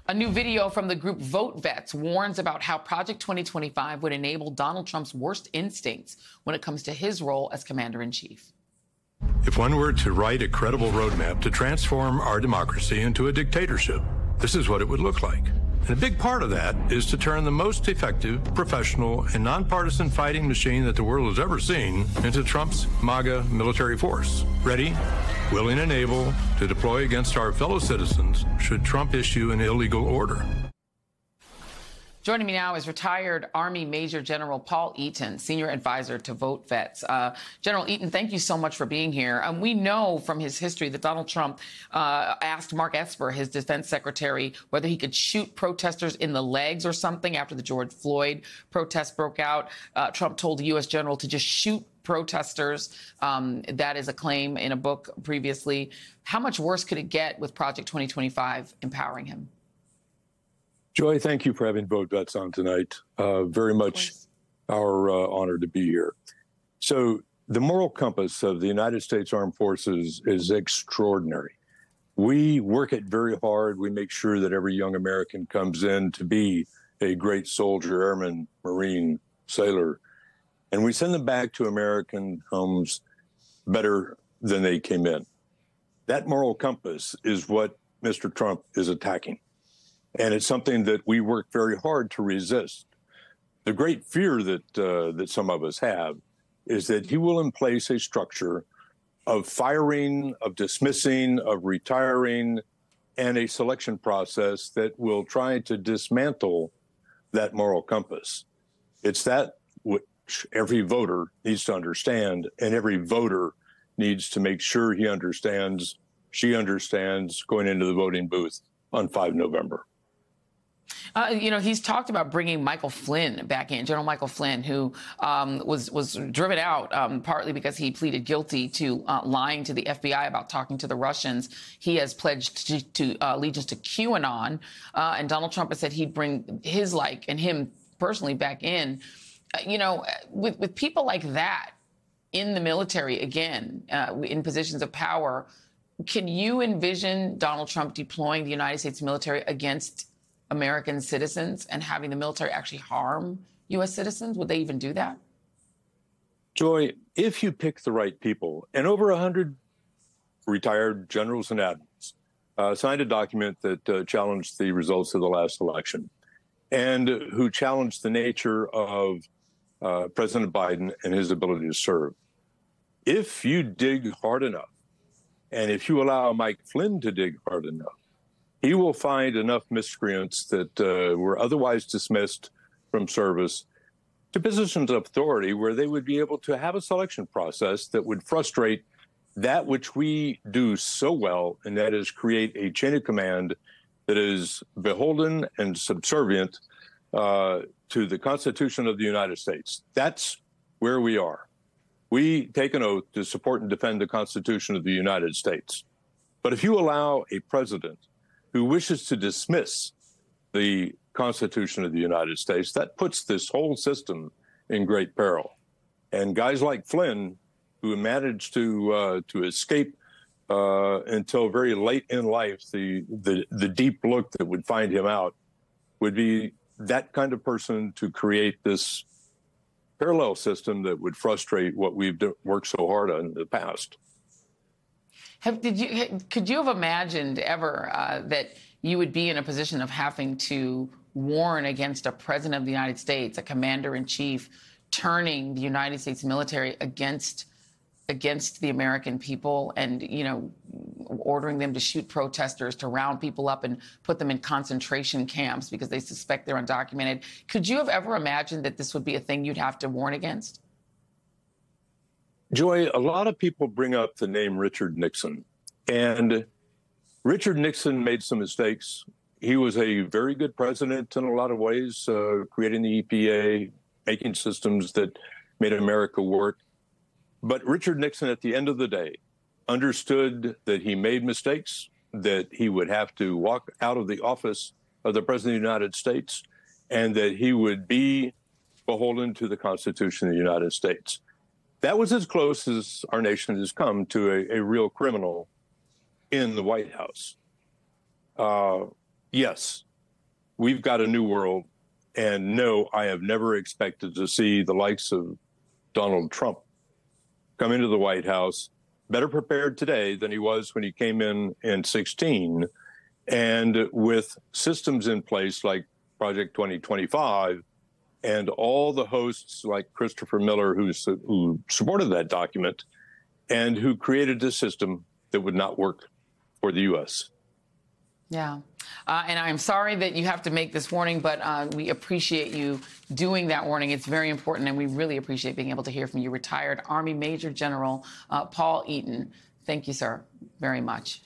A new video from the group Vote Vets warns about how Project 2025 would enable Donald Trump's worst instincts when it comes to his role as commander-in-chief. If one were to write a credible roadmap to transform our democracy into a dictatorship, this is what it would look like. And a big part of that is to turn the most effective, professional, and nonpartisan fighting machine that the world has ever seen into Trump's MAGA military force. Ready, willing, and able to deploy against our fellow citizens should Trump issue an illegal order. Joining me now is retired Army Major General Paul Eaton, senior advisor to Vote Vets. General Eaton, thank you so much for being here. We know from his history that Donald Trump asked Mark Esper, his defense secretary, whether he could shoot protesters in the legs or something after the George Floyd protests broke out. Trump told the U.S. general to just shoot protesters. That is a claim in a book previously. How much worse could it get with Project 2025 empowering him? Joy, thank you for having Vote Vets on tonight. Very much our honor to be here. So the moral compass of the United States Armed Forces is extraordinary. We work it very hard. We make sure that every young American comes in to be a great soldier, airman, Marine, sailor, and we send them back to American homes better than they came in. That moral compass is what Mr. Trump is attacking. And it's something that we work very hard to resist. The great fear that some of us have is that he will in place a structure of firing, of dismissing, of retiring, and a selection process that will try to dismantle that moral compass. It's that which every voter needs to understand, and every voter needs to make sure he understands, she understands going into the voting booth on 5 November. He's talked about bringing Michael Flynn back in, General Michael Flynn, who was driven out partly because he pleaded guilty to lying to the FBI about talking to the Russians. He has pledged to allegiance to QAnon, and Donald Trump has said he'd bring his and him personally back in. With people like that in the military, again, in positions of power, can you envision Donald Trump deploying the United States military against American citizens and having the military actually harm U.S. citizens? Would they even do that? Joy, if you pick the right people, and over 100 retired generals and admirals signed a document that challenged the results of the last election and who challenged the nature of President Biden and his ability to serve. If you dig hard enough, and if you allow Mike Flynn to dig hard enough, he will find enough miscreants that were otherwise dismissed from service to positions of authority where they would be able to have a selection process that would frustrate that which we do so well, and that is create a chain of command that is beholden and subservient to the Constitution of the United States. That's where we are. We take an oath to support and defend the Constitution of the United States. But if you allow a president who wishes to dismiss the Constitution of the United States, that puts this whole system in great peril. And guys like Flynn, who managed to escape until very late in life, the deep look that would find him out, would be that kind of person to create this parallel system that would frustrate what we've worked so hard on in the past. Could you have imagined ever that you would be in a position of having to warn against a president of the United States, a commander-in-chief, turning the United States military against the American people and, ordering them to shoot protesters, to round people up and put them in concentration camps because they suspect they're undocumented? Could you have ever imagined that this would be a thing you'd have to warn against? Joy, a lot of people bring up the name Richard Nixon, and Richard Nixon made some mistakes. He was a very good president in a lot of ways, creating the EPA, making systems that made America work. But Richard Nixon, at the end of the day, understood that he made mistakes, that he would have to walk out of the office of the President of the United States, and that he would be beholden to the Constitution of the United States. That was as close as our nation has come to a real criminal in the White House. Yes, we've got a new world. And no, I have never expected to see the likes of Donald Trump come into the White House better prepared today than he was when he came in 16, and with systems in place like Project 2025 and all the hosts like Christopher Miller, who supported that document and who created a system that would not work for the U.S. Yeah. And I'm sorry that you have to make this warning, but we appreciate you doing that warning. It's very important, and we really appreciate being able to hear from you. Retired Army Major General Paul Eaton. Thank you, sir, very much.